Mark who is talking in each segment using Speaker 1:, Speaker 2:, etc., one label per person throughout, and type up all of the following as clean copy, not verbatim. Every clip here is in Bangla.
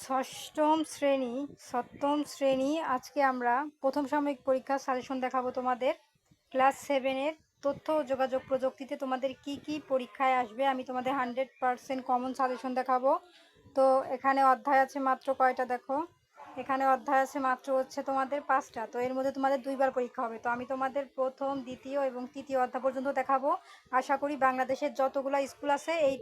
Speaker 1: ষষ্ঠম শ্রেণী সপ্তম শ্রেণী আজকে আমরা প্রথম সাময়িক পরীক্ষার সাজেশন দেখাবো তোমাদের। ক্লাস 7-এর তথ্য ও যোগাযোগ প্রযুক্তিতে তোমাদের কি কি পরীক্ষায় আসবে আমি তোমাদের 100% কমন সাজেশন দেখাবো। তো এখানে অধ্যায় আছে মাত্র কয়টা দেখো, এখানে অধ্যায় আছে মাত্র হচ্ছে তোমাদের 5টা। তো এর মধ্যে তোমাদের 2বার পরীক্ষা হবে। তো আমি তোমাদের প্রথম, দ্বিতীয় এবং তৃতীয় অধ্যায় পর্যন্ত দেখাবো। আশা করি বাংলাদেশের যতগুলো স্কুল আছে এই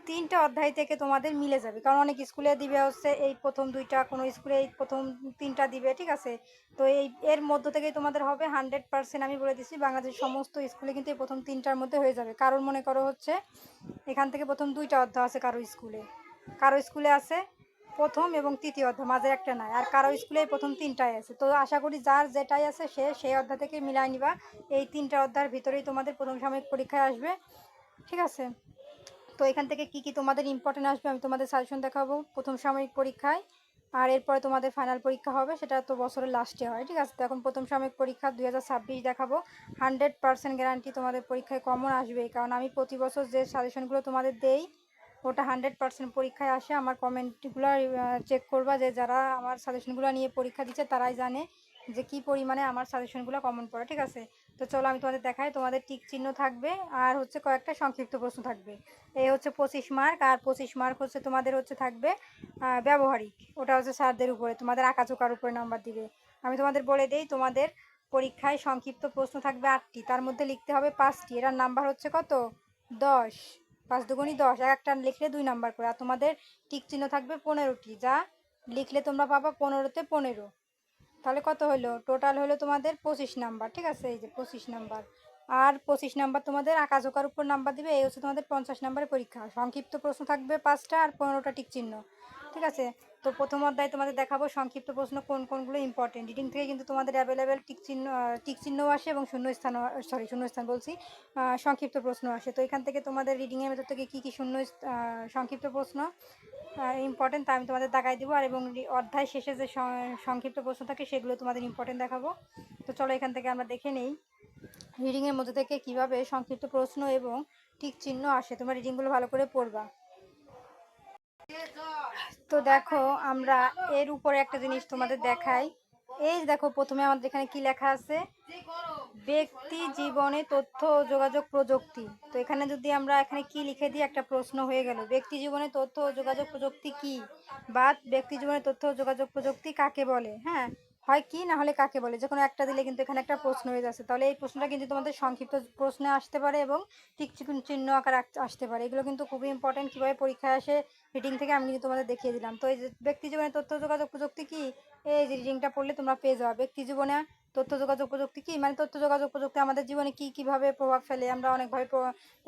Speaker 1: তিনটা অধ্যায় থেকে তোমাদের মিলে যাবে, কারণ অনেক স্কুলে দিবে হচ্ছে এই প্রথম 2টা, কোনো স্কুলে এই প্রথম 3টা দিবে, ঠিক আছে। তো এর মধ্য থেকেই তোমাদের হবে 100%। আমি বলে দিচ্ছি বাংলাদেশের সমস্ত স্কুলে কিন্তু এই প্রথম 3টার মধ্যে হয়ে যাবে। কারণ মনে করো হচ্ছে এখান থেকে প্রথম 2টা অধ্যায় আছে কারো স্কুলে আছে প্রথম এবং তৃতীয় অধ্যায়, মাঝে একটা নাই, আর কারো স্কুলে প্রথম 3টাই আছে। তো আশা করি যার যেটাই আছে সে সেই অধ্যায় থেকে মিলাই নিবা। এই 3টা অধ্যায়ের ভিতরেই তোমাদের প্রথম সাময়িক পরীক্ষায় আসবে, ঠিক আছে। তো এখান থেকে কি কি তোমাদের ইম্পর্টেন্ট আসবে আমি তোমাদের সাজেশন দেখাবো প্রথম সাময়িক পরীক্ষায়। আর এরপরে তোমাদের ফাইনাল পরীক্ষা হবে, সেটা তো বছরের লাস্টে হয়, ঠিক আছে। তো এখন প্রথম সাময়িক পরীক্ষা 2026 দেখাবো। 100% গ্যারান্টি তোমাদের পরীক্ষায় কমন আসবেই, কারণ আমি প্রতি বছর যে সাজেশনগুলো তোমাদের দেই ওটা 100% পরীক্ষায় আসে। আমার কমেন্টগুলো চেক করবা, যে যারা আমার সাজেশনগুলো নিয়ে পরীক্ষা দিচ্ছে তারাই জানে যে কি পরিমাণে আমার সাজেশনগুলো কমন পড়ে, ঠিক আছে। তো চলো আমি তোমাদের দেখাই। তোমাদের টিক চিহ্ন থাকবে আর হচ্ছে কয়েকটা সংক্ষিপ্ত প্রশ্ন থাকবে। এই হচ্ছে 25 মার্ক, আর 25 মার্ক হচ্ছে তোমাদের হচ্ছে থাকবে ব্যবহারিক, ওটা হচ্ছে স্যারদের উপরে, তোমাদের আঁকাঝোকার উপরে নাম্বার দিবে। আমি তোমাদের বলে দিই, তোমাদের পরীক্ষায় সংক্ষিপ্ত প্রশ্ন থাকবে 8টি, তার মধ্যে লিখতে হবে 5টি। এটার নাম্বার হচ্ছে কত? 10। 5 দুগুণি 10, একটা লিখলে 2 নাম্বার করে। আর তোমাদের টিক চিহ্ন থাকবে 15টি, যা লিখলে তোমরা পাবা 15তে 15। তাহলে কত হলো? টোটাল হলো তোমাদের 25 নাম্বার, ঠিক আছে। এই যে 25 নাম্বার, আর 25 নাম্বার তোমাদের আঁকাঝোকার উপর নাম্বার দিবে। এই হচ্ছে তোমাদের 50 নাম্বারের পরীক্ষা। সংক্ষিপ্ত প্রশ্ন থাকবে 5টা আর 15টা টিক চিহ্ন, ঠিক আছে। তো প্রথম অধ্যায়ে তোমাদের দেখাবো সংক্ষিপ্ত প্রশ্ন কোনগুলো ইম্পর্টেন্ট। রিডিং থেকে কিন্তু তোমাদের অ্যাভেলেবেল টিক চিহ্নও আসে এবং শূন্যস্থান বলছি, সংক্ষিপ্ত প্রশ্ন আসে। তো এখান থেকে তোমাদের রিডিংয়ের ভেতর থেকে কী কী সংক্ষিপ্ত প্রশ্ন ইম্পর্টেন্ট তা আমি তোমাদের দেখাই দেবো। আর এবং অধ্যায় শেষে যে সংক্ষিপ্ত প্রশ্ন থাকে সেগুলো তোমাদের ইম্পর্টেন্ট দেখাবো। তো চলো এখান থেকে আমরা দেখে নেই রিডিংয়ের মধ্যে থেকে কিভাবে সংক্ষিপ্ত প্রশ্ন এবং টিক চিহ্ন আসে। তোমরা রিডিংগুলো ভালো করে পড়বা। তো দেখো, আমরা এর উপরে একটা জিনিস তোমাদের দেখাই। এই দেখো, প্রথমে আমাদের এখানে কি লেখা আছে? ব্যক্তি জীবনে তথ্য ও যোগাযোগ প্রযুক্তি। তো এখানে যদি আমরা এখানে কি লিখে দিই, একটা প্রশ্ন হয়ে গেল, ব্যক্তি জীবনে তথ্য ও যোগাযোগ প্রযুক্তি কি, বা ব্যক্তি জীবনে তথ্য ও যোগাযোগ প্রযুক্তি কাকে বলে। হ্যাঁ, হয় কি না হলে কাকে বলে, যে কোনো একটা দিলে কিন্তু এখানে একটা প্রশ্ন হয়ে যাচ্ছে। তাহলে এই প্রশ্নটা কিন্তু তোমাদের সংক্ষিপ্ত প্রশ্নে আসতে পারে এবং টিক চিহ্ন আকার আসতে পারে। এগুলো কিন্তু খুবই ইম্পর্টেন্ট, কীভাবে পরীক্ষায় আসে রিডিং থেকে আমি কিন্তু তোমাদের দেখিয়ে দিলাম। তো এই যে ব্যক্তি জীবনে তথ্য যোগাযোগ প্রযুক্তি কি, এই যে রিডিংটা পড়লে তোমরা পেয়ে যাওয়া। ব্যক্তি জীবনে তথ্য যোগাযোগ প্রযুক্তি কি, মানে তথ্য যোগাযোগ প্রযুক্তি আমাদের জীবনে কি কিভাবে প্রভাব ফেলে, আমরা অনেকভাবে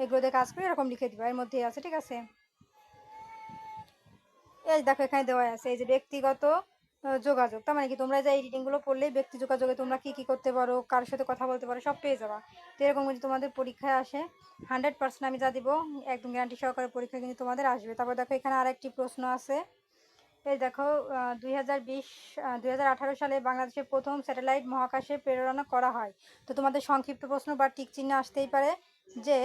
Speaker 1: এগুলোতে কাজ করি, এরকম লিখে দিবা, এর মধ্যেই আছে, ঠিক আছে। এই দেখো এখানে দেওয়া আছে, এই যে ব্যক্তিগত যোগাযোগ, তার মানে কি তোমরা যে এই রিডিংগুলো পড়লেই ব্যক্তি যোগাযোগে তোমরা কি কি করতে পারো, কার সাথে কথা বলতে পারো, সব পেয়ে যাবা। তো এরকম যদি তোমাদের পরীক্ষায় আসে 100% আমি যা দিব একদম গ্যারান্টি সহকারে পরীক্ষা কিন্তু তোমাদের আসবে। তারপর দেখো এখানে আরেকটি প্রশ্ন আছে। এই দেখো 2018 সালে বাংলাদেশের প্রথম স্যাটেলাইট মহাকাশে প্রেরণ করা হয়। তো তোমাদের সংক্ষিপ্ত প্রশ্ন বা টিক চিহ্ন আসতেই পারে যে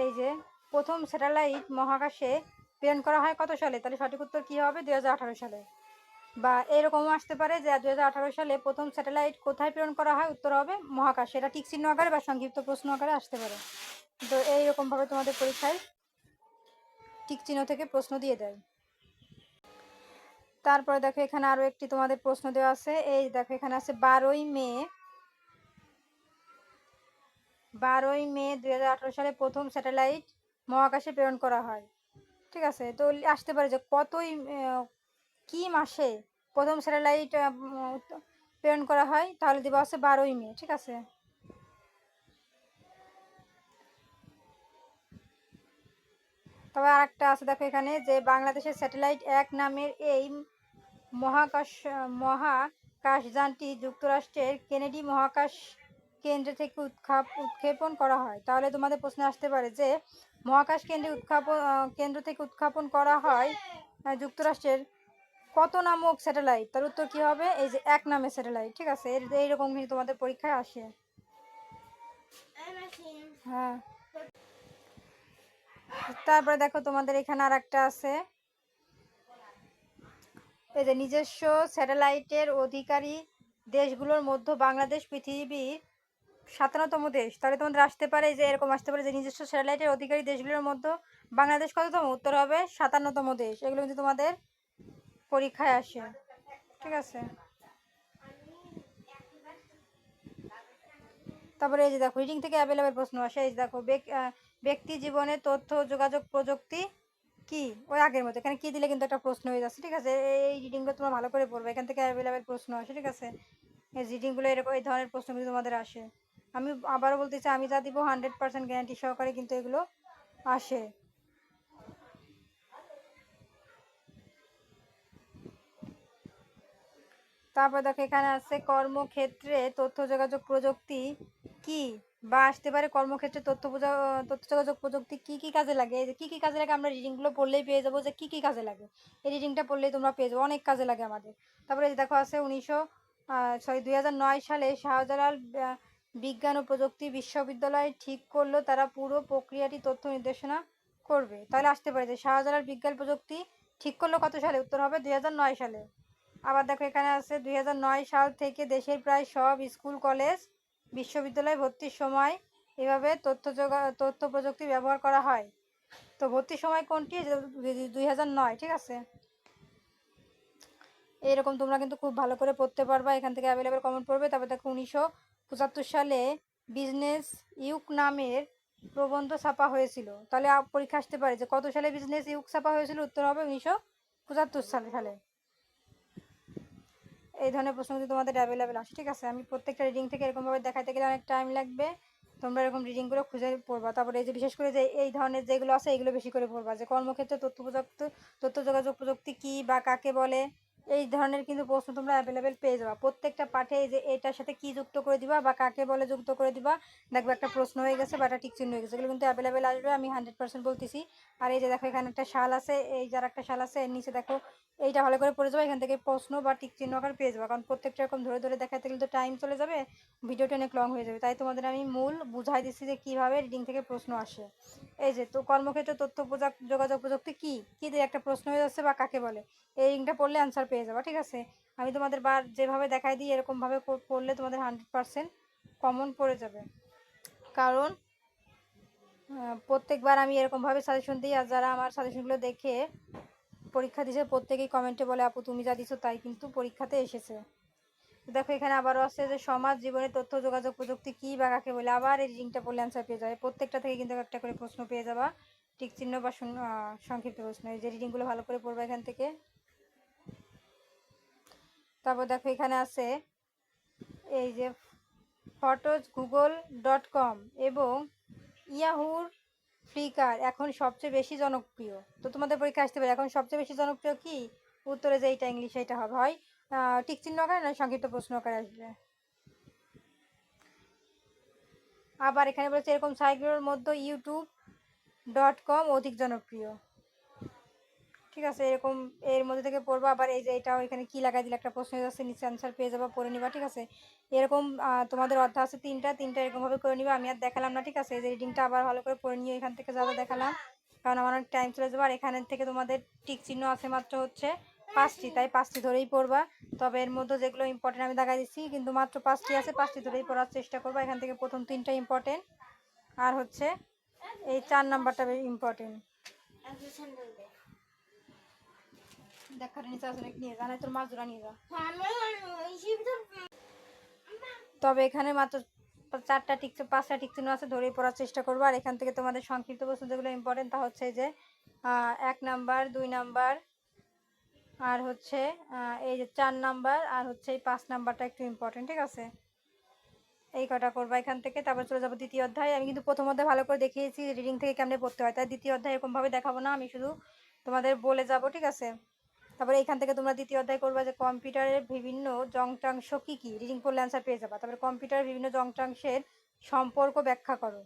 Speaker 1: এই যে প্রথম স্যাটেলাইট মহাকাশে প্রেরণ করা হয় কত সালে, তাহলে সঠিক উত্তর কী হবে? 2018 সালে। বা এরকমও আসতে পারে যে 2018 সালে প্রথম স্যাটেলাইট কোথায় প্রেরণ করা হয়, উত্তর হবে মহাকাশে। এটা টিক চিহ্ন আকারে বা সংক্ষিপ্ত প্রশ্ন আকারে আসতে পারে। তো এইরকমভাবে তোমাদের পরীক্ষায় টিক চিহ্ন থেকে প্রশ্ন দিয়ে দেয়। তারপরে দেখো এখানে আরো একটি তোমাদের প্রশ্ন দেওয়া আছে। এই দেখো এখানে আছে 12ই মে 2018 সালে প্রথম স্যাটেলাইট মহাকাশে প্রেরণ করা হয়, ঠিক আছে। তো আসতে পারে যে কি মাসে প্রথম স্যাটেলাইট প্রেরণ করা হয়, তাহলে দেওয়া আছে 12ই মে, ঠিক আছে। তবে আর একটা আছে দেখো এখানে, যে বাংলাদেশের স্যাটেলাইট 1 নামের এই মহাকাশযানটি যুক্তরাষ্ট্রের কেনেডি মহাকাশ কেন্দ্র থেকে উৎক্ষেপণ করা হয়। তাহলে তোমাদের প্রশ্ন আসতে পারে যে মহাকাশ কেন্দ্র থেকে উৎক্ষেপণ করা হয় যুক্তরাষ্ট্রের কত নামক স্যাটেলাইট, তার উত্তর কি হবে? এই যে 1 নামের স্যাটেলাইট, ঠিক আছে। এইরকম কিন্তু তোমাদের পরীক্ষায় আসে। হ্যাঁ, তারপরে দেখো তোমাদের এখানে আর একটা আছে, এই যে নিজস্ব স্যাটেলাইটের অধিকারী দেশগুলোর মধ্যে বাংলাদেশ পৃথিবীর 57তম দেশ। তাহলে তোমাদের আসতে পারে যে এরকম আসতে পারে যে নিজস্ব স্যাটেলাইটের অধিকারী দেশগুলোর মধ্যে বাংলাদেশ কততম? উত্তর হবে 57তম দেশ। এগুলো কিন্তু তোমাদের পরীক্ষায় আসে, ঠিক আছে। তারপরে এই যে দেখো রিডিং থেকে অ্যাভেলেবেল প্রশ্ন আসে। এই যে দেখো ব্যক্তি জীবনে তথ্য ও যোগাযোগ প্রযুক্তি কি, ওই আগের মতো এখানে কি দিলে কিন্তু একটা প্রশ্ন হয়ে যাচ্ছে, ঠিক আছে। এই রিডিংগুলো তোমরা ভালো করে পড়বে, এখান থেকে অ্যাভেলেবেল প্রশ্ন আসে, ঠিক আছে। এই রিডিংগুলো এরকম এই ধরনের প্রশ্ন কিন্তু তোমাদের আসে। আমি আবারও বলতে চাই, আমি যা দিব 100% গ্যারান্টি সহকারে কিন্তু এগুলো আসে। তারপর দেখো এখানে আছে কর্মক্ষেত্রে তথ্য যোগাযোগ প্রযুক্তি কি, বা আসতে পারে কর্মক্ষেত্রে তথ্য যোগাযোগ প্রযুক্তি কি কি কাজে লাগে। এই যে কি কি কাজে লাগে আমরা রিডিংগুলো পড়লেই পেয়ে যাবো যে কি কি কাজে লাগে। এই রিডিংটা পড়লেই তোমরা পেয়ে যাবো, অনেক কাজে লাগে আমাদের। তারপরে এই যে দেখো আছে 2009 সালে শাহজালাল বিজ্ঞান ও প্রযুক্তি বিশ্ববিদ্যালয় ঠিক করলো তারা পুরো প্রক্রিয়াটি তথ্য নির্দেশনা করবে। তাহলে আসতে পারে যে শাহজালাল বিজ্ঞান প্রযুক্তি ঠিক করলো কত সালে, উত্তর হবে 2009 সালে। আবার দেখো এখানে আছে 2009 সাল থেকে দেশের প্রায় সব স্কুল কলেজ বিশ্ববিদ্যালয় ভর্তির সময় এভাবে তথ্য প্রযুক্তি ব্যবহার করা হয়। তো ভর্তির সময় কোনটি? 2009, ঠিক আছে। এইরকম তোমরা কিন্তু খুব ভালো করে পড়তে পারবা, এখান থেকে অ্যাভেলেবেল কমেন্ট পড়বে। তারপর দেখো 1975 সালে বিজনেস ইউক নামের প্রবন্ধ ছাপা হয়েছিল। তাহলে পরীক্ষা আসতে পারে যে কত সালে বিজনেস ইউক ছাপা হয়েছিল, উত্তর হবে 1975 সালে। এই ধরনের প্রশ্ন কিন্তু তোমাদের অ্যাভেলেবেল আসে, ঠিক আছে। আমি প্রত্যেকটা রিডিং থেকে এরকমভাবে দেখাতে গেলে অনেক টাইম লাগবে, তোমরা এরকম রিডিংগুলো খুঁজে পড়বা। তারপরে এই যে বিশেষ করে যে এই ধরনের যেগুলো আছে এগুলো বেশি করে পড়বা, যে কর্মক্ষেত্রে তথ্য যোগাযোগ প্রযুক্তি কী বা কাকে বলে, এই ধরনের কিন্তু প্রশ্ন তোমরা অ্যাভেলেবেল পেয়ে যাবা প্রত্যেকটা পাঠে। এই যে এটার সাথে কি যুক্ত করে দিবা বা কাকে বলে যুক্ত করে দিবা, দেখবে একটা প্রশ্ন হয়ে গেছে বা একটা টিক চিহ্ন হয়ে গেছে, এগুলো কিন্তু অ্যাভেলেবেল আসবে, আমি 100% বলতেছি। আর এই যে দেখো এখানে একটা শাল আছে, এই যার একটা শাল আছে এর নিচে দেখো এইটা ভালো করে পড়ে যাবো, এখান থেকে প্রশ্ন বা টিক চিহ্ন আকার পেয়ে যাবো, কারণ প্রত্যেকটা এরকম ধরে ধরে দেখাতে গেলে তো টাইম চলে যাবে, ভিডিওটা অনেক লং হয়ে যাবে। তাই তোমাদের আমি মূল বুঝাই দিচ্ছি যে কীভাবে রিডিং থেকে প্রশ্ন আসে। এই যে তো কর্মক্ষেত্রে যোগাযোগ প্রযুক্তি কী কী দিয়ে একটা প্রশ্ন হয়ে যাচ্ছে বা কাকে বলে, এই রিংটা পড়লে অ্যান্সার পেয়ে যাবা, ঠিক আছে। আমি তোমাদের যেভাবে দেখাই দিই এরকমভাবে পড়লে তোমাদের 100% কমন পড়ে যাবে, কারণ প্রত্যেকবার আমি এরকমভাবে সাজেশন দিই। আর যারা আমার সাজেশনগুলো দেখে পরীক্ষা দিয়েছে প্রত্যেকেই কমেন্টে বলে আপু তুমি যা দিছো তাই কিন্তু পরীক্ষাতে এসেছে। দেখো এখানে আবারও আছে যে সমাজ জীবনে তথ্য যোগাযোগ প্রযুক্তি কী বা কাকে বলে, আবার এই রিডিংটা পড়লে অ্যান্সার পেয়ে যাবে। প্রত্যেকটা থেকে কিন্তু একটা করে প্রশ্ন পেয়ে যাবা, টিক চিহ্ন বা সংক্ষিপ্ত প্রশ্ন। এই যে রিডিংগুলো ভালো করে পড়বে এখান থেকে। তারপর দেখো এখানে আছে এই যে photos google.com এবং ইয়াহুর ফ্লিকার এখন সবচেয়ে বেশি জনপ্রিয়। তো তোমাদের পরীক্ষা আসতে পারে এখন সবচেয়ে বেশি জনপ্রিয় কি, উত্তরে যে এইটা ইংলিশে এটা হবে, হয় টিক চিহ্ন আকারে না সংক্ষিপ্ত প্রশ্ন আকারে আসবে। আবার এখানে বলেছে এরকম সাইটগুলোর মধ্যে youtube.com অধিক জনপ্রিয়, ঠিক আছে। এরকম এর মধ্যে থেকে পড়বা। আবার এই যে এটাও এখানে কি লাগাই দিলে একটা প্রশ্ন হয়ে যাচ্ছে, নিচে অ্যান্সার পেয়ে যাবা, পড়ে নিবা, ঠিক আছে। এরকম তোমাদের অধ্যায় আছে তিনটা এরকমভাবে করে নিবা, আমি আর দেখালাম না, ঠিক আছে। এই যে রিডিংটা আবার ভালো করে পড়ে নিয়ে এখান থেকে যা যা দেখালাম, কারণ আমার অনেক টাইম চলে যাবে। আর এখান থেকে তোমাদের টিক চিহ্ন আছে মাত্র হচ্ছে 5টি, তাই 5টি ধরেই পড়বা। তবে এর মধ্যে যেগুলো ইম্পর্টেন্ট আমি দেখাই দিচ্ছি, কিন্তু মাত্র 5টি আছে, 5টি ধরেই পড়ার চেষ্টা করবা। এখান থেকে প্রথম 3টা ইম্পর্টেন্ট, আর হচ্ছে এই 4 নাম্বারটা ইম্পর্টেন্ট। দেখার নিচে আসলে নিয়ে যা, নাই তোর মাছ ধরা নিয়ে যা। তবে এখানে মাত্র 5টা টিক চিহ্ন আছে, ধরেই পড়ার চেষ্টা করবো। আর এখান থেকে তোমাদের সংক্ষিপ্ত প্রশ্ন যেগুলো ইম্পর্টেন্ট তা হচ্ছে যে 1 নাম্বার, 2 নাম্বার, আর হচ্ছে এই যে 4 নাম্বার, আর হচ্ছে এই 5 নাম্বারটা একটু ইম্পর্টেন্ট, ঠিক আছে। এই কটা করবা এখান থেকে। তারপর চলে যাবো দ্বিতীয় অধ্যায়। আমি কিন্তু প্রথম অধ্যায় ভালো করে দেখিয়েছি রিডিং থেকে কেমনে পড়তে হয়, তাই দ্বিতীয় অধ্যায় এরকমভাবে দেখাবো না, আমি শুধু তোমাদের বলে যাব, ঠিক আছে। তারপরে এখান থেকে তোমরা দ্বিতীয় অধ্যায় করবা যে কম্পিউটারের বিভিন্ন যন্ত্রাংশ কী কী, রিডিং পড়লে অ্যান্সার পেয়ে যাবা। তারপরে কম্পিউটারের বিভিন্ন যন্ত্রাংশের সম্পর্ক ব্যাখ্যা করো,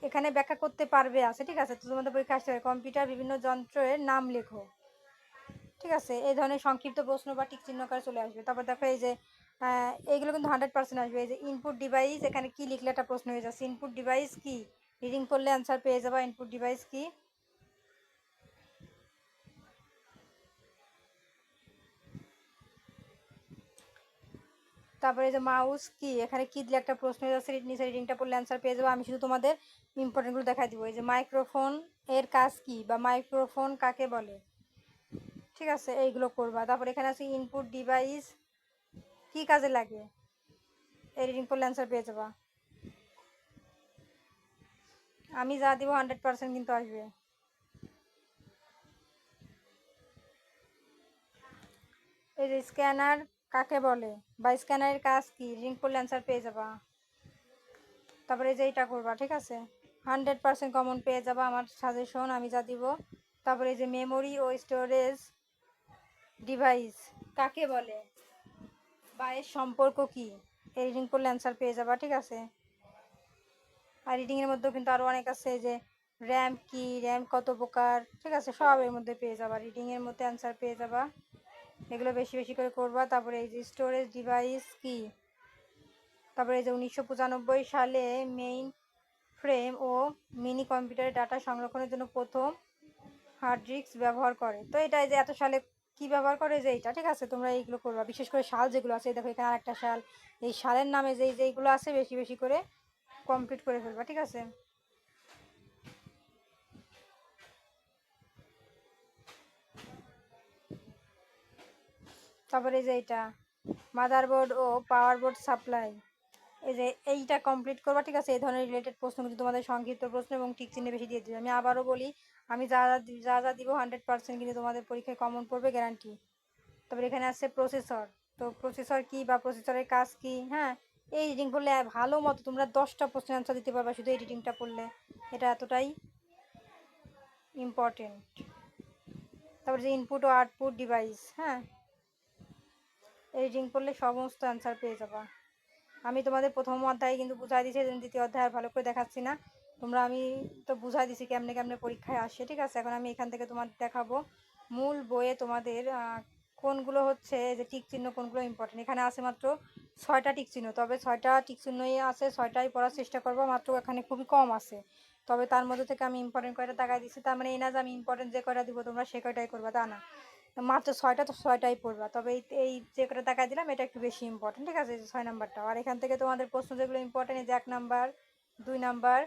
Speaker 1: এখানে ব্যাখ্যা করতে পারবে আছে, ঠিক আছে। তো তোমাদের পরীক্ষা আসতে হবে কম্পিউটার বিভিন্ন যন্ত্রের নাম লেখো, ঠিক আছে। এই ধরনের সংক্ষিপ্ত প্রশ্ন বা টিক চিহ্ন আকারে চলে আসবে। তারপর দেখো এই যে এইগুলো কিন্তু 100% আসবে। এই যে ইনপুট ডিভাইস, এখানে কি লিখলে একটা প্রশ্ন হয়ে যাচ্ছে, ইনপুট ডিভাইস কি, রিডিং পড়লে অ্যান্সার পেয়ে যাবা। ইনপুট ডিভাইস কি? তারপরে যে মাউস কি, এখানে কি দিলে একটা প্রশ্ন আছে, নিচে রিডিংটা পড়লে অ্যান্সার পেয়ে যাবো। আমি শুধু তোমাদের ইম্পর্টেন্টগুলো দেখাই দিব। এই যে মাইক্রোফোন এর কাজ কি বা মাইক্রোফোন কাকে বলে, ঠিক আছে, এইগুলো করবা। তারপর এখানে আছে ইনপুট ডিভাইস কি কাজে লাগে, এই রিডিং পড়লে অ্যান্সার পেয়ে যাবা। আমি যা দিব 100% কিন্তু আসবে। এই যে স্ক্যানার কাকে বলে বা স্ক্যানারের কাজ কি, রিডিং পড়লে অ্যান্সার পেয়ে যাবা। তারপরে যে এইটা করবা, ঠিক আছে, 100% কমন পেয়ে যাবা আমার সাজেশন আমি যা দিব। তারপরে যে মেমোরি ও স্টোরেজ ডিভাইস কাকে বলে বা এর সম্পর্ক কি, এই রিডিং করলে অ্যান্সার পেয়ে যাবা, ঠিক আছে। আর রিডিংয়ের মধ্যেও কিন্তু আরও অনেক আছে, যে র্যাম কি, র্যাম কত প্রকার, ঠিক আছে, সব এর মধ্যে পেয়ে যাবা, রিডিংয়ের মধ্যে অ্যান্সার পেয়ে যাবা। এগুলো বেশি বেশি করে করবা। তারপরে এই যে স্টোরেজ ডিভাইস কি, তারপরে এই যে 1995 সালে মেইন ফ্রেম ও মিনি কম্পিউটারের ডাটা সংরক্ষণের জন্য প্রথম হার্ড ডিস্ক ব্যবহার করে। তো এটা যে এত সালে কি ব্যবহার করে, যে এইটা, ঠিক আছে, তোমরা এইগুলো করবা। বিশেষ করে সাল যেগুলো আছে, দেখো এখানে আরেকটা সাল, এই সালের নামে যেইগুলো আছে বেশি বেশি করে কমপ্লিট করে ফেলবা, ঠিক আছে। তারপরে এই যে এইটা মাদারবোর্ড ও পাওয়ার বোর্ড সাপ্লাই, এই যে এইটা কমপ্লিট করবা, ঠিক আছে। এই ধরনের রিলেটেড প্রশ্ন কিন্তু তোমাদের সংক্ষিপ্ত প্রশ্ন এবং টিক চিহ্নে বেশি দিয়ে দিবে। আমি আবারও বলি, আমি যা যা দিব 100% কিন্তু তোমাদের পরীক্ষায় কমন পড়বে, গ্যারান্টি। তারপরে এখানে আছে প্রসেসর, তো প্রসেসর কি বা প্রসেসরের কাজ কি, হ্যাঁ, এই রিডিং পড়লে ভালো মতো তোমরা 10টা প্রশ্নের অ্যান্সার দিতে পারবা শুধু এই রিডিংটা পড়লে, এটা এতটাই ইম্পর্টেন্ট। তারপরে যে ইনপুট ও আউটপুট ডিভাইস, হ্যাঁ, এই রিডিং পড়লে সমস্ত অ্যান্সার পেয়ে যাবা। আমি তোমাদের প্রথম অধ্যায়ে কিন্তু বুঝাই দিয়েছি, দ্বিতীয় অধ্যায় আর ভালো করে দেখাচ্ছি না, তোমরা আমি তো বুঝাই দিছি কেমনে কেমনে পরীক্ষায় আসে, ঠিক আছে। এখন আমি এখান থেকে তোমাদের দেখাবো মূল বইয়ে তোমাদের কোনগুলো হচ্ছে যে টিক চিহ্ন, কোনগুলো ইম্পর্টেন্ট। এখানে আছে মাত্র 6টা টিক চিহ্ন, তবে 6টা টিক চিহ্নই আছে, 6টাই পড়ার চেষ্টা করবো, মাত্র এখানে খুবই কম আছে। তবে তার মধ্যে থেকে আমি ইম্পর্টেন্ট কয়টা দেখাই দিচ্ছি, তার মানে এই না যে আমি ইম্পর্টেন্ট যে কয়টা দিব তোমরা সে কয়টাই করবা, তা না। মাত্র 6টা, তো 6টাই পড়বা। তবে এই যে কটা দেখাই দিলাম এটা একটু বেশি ইম্পর্টেন্ট, ঠিক আছে, 6 নাম্বারটা। আর এখান থেকে তোমাদের প্রশ্ন যেগুলো ইম্পর্টেন্ট, এই যে 1 নাম্বার, 2 নাম্বার,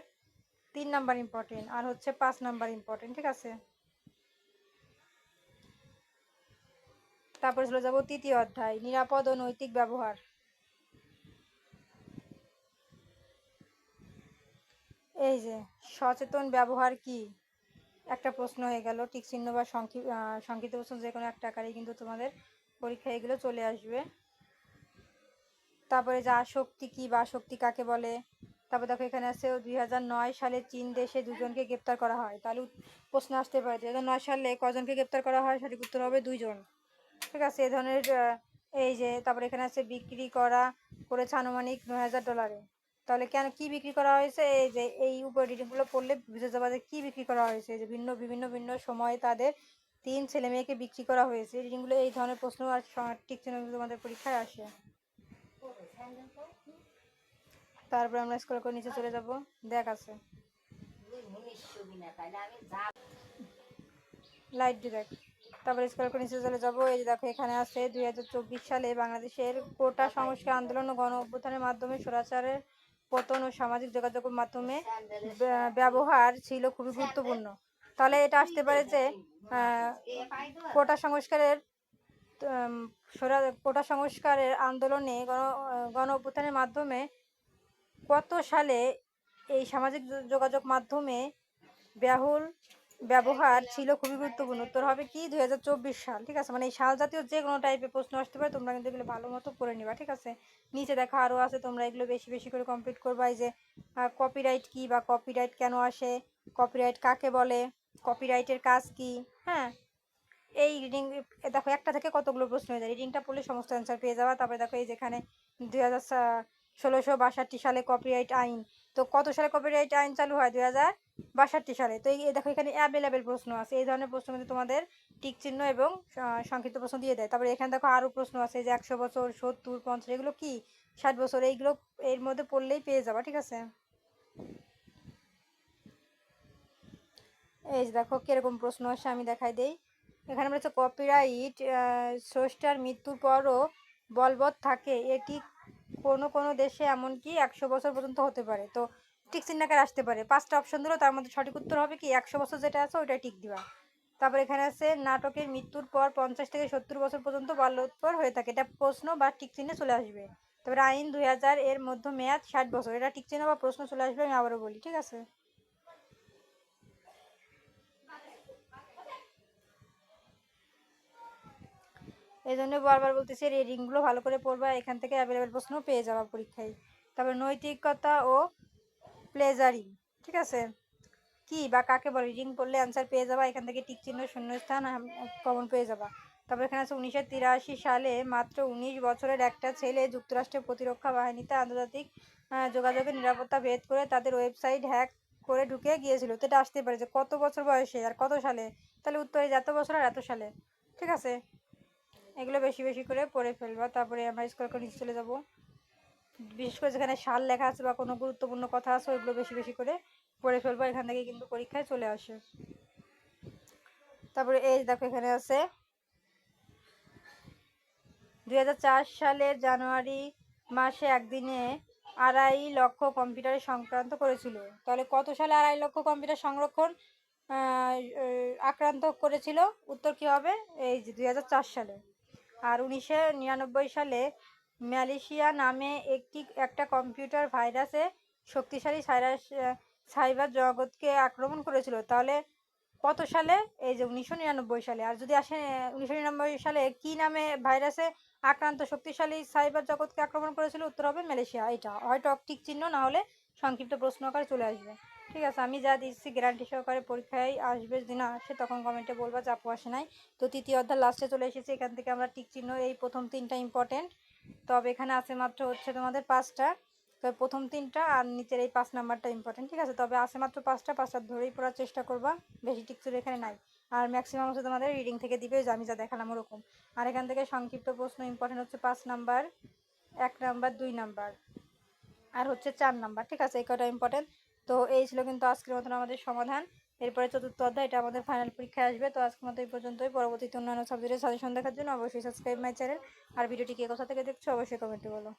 Speaker 1: 3 নাম্বার ইম্পর্টেন্ট, আর হচ্ছে 5 নাম্বার ইম্পর্টেন্ট, ঠিক আছে। তারপরে চলে যাবো তৃতীয় অধ্যায়, নিরাপদ ও নৈতিক ব্যবহার। এই যে সচেতন ব্যবহার কি, একটা প্রশ্ন হয়ে গেল, টিক চিহ্ন বা সংক্ষিপ্ত প্রশ্ন যে কোনো একটা আকারে কিন্তু তোমাদের পরীক্ষায় এগুলো চলে আসবে। তারপরে যে আসক্তি কি বা আসক্তি কাকে বলে। তারপর দেখো এখানে আছে 2009 সালে চীন দেশে 2জনকে গ্রেপ্তার করা হয়। তাহলে প্রশ্ন আসতে পারে 2009 সালে কজনকে গ্রেপ্তার করা হয়, সঠিক উত্তর হবে 2জন, ঠিক আছে। এই ধরনের এই যে তারপরে এখানে আছে বিক্রি করেছে আনুমানিক $9,000। তাহলে কেন কি বিক্রি করা হয়েছে, এই যে এই উপর রিডিংগুলো পড়লে বুঝে যাবে যে কী বিক্রি করা হয়েছে, যে বিভিন্ন ভিন্ন সময়ে তাদের 3 ছেলে মেয়েকে বিক্রি করা হয়েছে। রিডিংগুলো এই ধরনের প্রশ্ন আর ঠিক চিহ্ন তোমাদের পরীক্ষায় আসে। তারপরে আমরা স্ক্রল করে নিচে চলে যাব, দেখ আছে লাইট দিয়ে দেখ। তারপরে স্ক্রল করে নিচে চলে যাবো, এই যে দেখো এখানে আছে 2024 সালে বাংলাদেশের কোটা সংস্কার আন্দোলন ও গণ অভ্যুত্থানের মাধ্যমে স্বৈরাচারের পতন ও সামাজিক যোগাযোগের মাধ্যমে ব্যবহার ছিল খুবই গুরুত্বপূর্ণ। তাহলে এটা আসতে পারে যে কোটা সংস্কারের কোটা সংস্কারের আন্দোলনে গণ অভ্যুত্থানের মাধ্যমে কত সালে এই সামাজিক যোগাযোগ মাধ্যমে ব্যাহুল ব্যবহার ছিল খুবই গুরুত্বপূর্ণ। উত্তর হবে কি 2024 সাল, ঠিক আছে। মানে এই সাল জাতীয় যে কোনো টাইপের প্রশ্ন আসতে পারে, তোমরা কিন্তু এগুলো ভালো মতো করে নিবা, ঠিক আছে। নিচে দেখা আরও আছে, তোমরা এগুলো বেশি বেশি করে কমপ্লিট করবা। এই যে কপিরাইট কি বা কপিরাইট কেন আসে, কপিরাইট কাকে বলে, কপিরাইটের কাজ কি, হ্যাঁ, এই রিডিং দেখো একটা থেকে কতগুলো প্রশ্ন হয়ে যায়, রিডিংটা পড়লে সমস্ত অ্যান্সার পেয়ে যাওয়া। তারপরে দেখো এই যেখানে 1662 সালে কপিরাইট আইন, তো কত সালে কপিরাইট আইন চালু হয়, 2062 সালে। তো এই দেখো এখানে অ্যাভেলেবেল প্রশ্ন আছে, এই ধরনের প্রশ্ন কিন্তু তোমাদের টিক চিহ্ন এবং সংক্ষিপ্ত প্রশ্ন দিয়ে দেয়। তারপরে এখানে দেখো আরও প্রশ্ন আছে, যে 100 বছর, 70, 50, এগুলো কি 60 বছর, এইগুলো এর মধ্যে পড়লেই পেয়ে যাবা, ঠিক আছে। এই যে দেখো কিরকম প্রশ্ন আসে, আমি দেখাই দেই। এখানে বলেছে কপিরাইট স্রষ্টার মৃত্যুর পরও বলবৎ থাকে, এটি কোনো কোনো দেশে এমনকি 100 বছর পর্যন্ত হতে পারে। তো টিক চিহ্ন আকারে আসতে পারে। 5টা অপশন দিল, তার মধ্যে সঠিক উত্তর হবে কি 100 বছর যেটা আছে ওইটাই টিক দিবা। তারপর এখানে আছে নাটকের মৃত্যুর পর 50 থেকে 70 বছর পর্যন্ত বাল্যোৎপর হয়ে থাকে, এটা প্রশ্ন বা টিক চিহ্নে চলে আসবে। তারপরে আইন 2000 এর মধ্যে মেয়াদ 60 বছর, এটা টিক চিহ্ন বা প্রশ্ন চলে আসবে, আমি আবারও বলি, ঠিক আছে। এই জন্য বারবার বলতেছি এই রিডিংগুলো ভালো করে পড়বা, এখান থেকে অ্যাভেলেবেল প্রশ্ন পেয়ে যাবা পরীক্ষায়। তারপর নৈতিকতা ও প্লেজারিং, ঠিক আছে, কি বা কাকে বলে, রিডিং পড়লে অ্যান্সার পেয়ে যাবা, এখান থেকে টিক চিহ্ন শূন্যস্থান কমন পেয়ে যাবা। তারপর এখানে আছে 1983 সালে মাত্র 19 বছরের একটা ছেলে যুক্তরাষ্ট্রের প্রতিরক্ষা বাহিনীতে আন্তর্জাতিক যোগাযোগের নিরাপত্তা ভেদ করে তাদের ওয়েবসাইট হ্যাক করে ঢুকে গিয়েছিল। তো এটা আসতে পারে যে কত বছর বয়সে আর কত সালে, তাহলে উত্তরে এত বছর আর এত সালে, ঠিক আছে। এগুলো বেশি বেশি করে পড়ে ফেলবা। তারপরে আমরা স্কোর করে নিচে চলে যাব, বিশেষ করে যেখানে সাল লেখা আছে বা কোনো গুরুত্বপূর্ণ কথা আছে ওইগুলো বেশি বেশি করে পড়ে ফেলবো, এখান থেকে কিন্তু পরীক্ষায় চলে আসে। তারপরে এই দেখো এখানে আছে 2004 সালের জানুয়ারি মাসে একদিনে 2.5 লক্ষ কম্পিউটারে সংক্রান্ত করেছিল। তাহলে কত সালে 2.5 লক্ষ কম্পিউটার সংরক্ষণ আক্রান্ত করেছিল, উত্তর কি হবে, এই যে 2004 সালে। আর 1999 সালে ম্যালেশিয়া নামে একটা কম্পিউটার ভাইরাসে শক্তিশালী সাইবার জগৎকে আক্রমণ করেছিল। তাহলে কত সালে, এই যে 1999 সালে। আর যদি আসে 1999 সালে কি নামে ভাইরাসে আক্রান্ত শক্তিশালী সাইবার জগৎকে আক্রমণ করেছিল, উত্তর হবে মালয়েশিয়া। এটা হয়তো টিক চিহ্ন না হলে সংক্ষিপ্ত প্রশ্ন আকারে চলে আসবে, ঠিক আছে। আমি যা দিচ্ছি গ্যারান্টি সহকারে পরীক্ষায় আসবে, যদি না আসে তখন কমেন্টে বলবা যে আপু আসে নাই। তো তৃতীয় অধ্যায় লাস্টে চলে এসেছি, এখান থেকে আমরা টিক চিহ্ন এই প্রথম 3টা ইম্পর্টেন্ট, তবে এখানে আছে মাত্র হচ্ছে তোমাদের 5টা, তবে প্রথম 3টা আর নিচের এই 5 নাম্বারটা ইম্পর্টেন্ট, ঠিক আছে। তবে আছে মাত্র 5টা ধরেই পড়ার চেষ্টা করবা, বেশি টিকচুর এখানে নাই। আর ম্যাক্সিমাম হচ্ছে তোমাদের রিডিং থেকে দিবে, যে আমি যা দেখালাম ওরকম। আর এখান থেকে সংক্ষিপ্ত প্রশ্ন ইম্পর্টেন্ট হচ্ছে 5 নাম্বার, 1 নাম্বার, 2 নাম্বার আর হচ্ছে 4 নাম্বার, ঠিক আছে, এই কটা ইম্পর্টেন্ট। তো এই ছিল কিন্তু আজকের মতন আমাদের সমাধান। এরপরে চতুর্থ অধ্যায়, এটা আমাদের ফাইনাল পরীক্ষায় আসবে। তো আজকের মতো এই পর্যন্তই। পরবর্তীতে অন্যান্য সাবজেক্টের সাজেশন দেখার জন্য অবশ্যই সাবস্ক্রাইব মাই চ্যানেল। আর ভিডিওটি কে কোথা থেকে দেখছো অবশ্যই কমেন্টে বলো।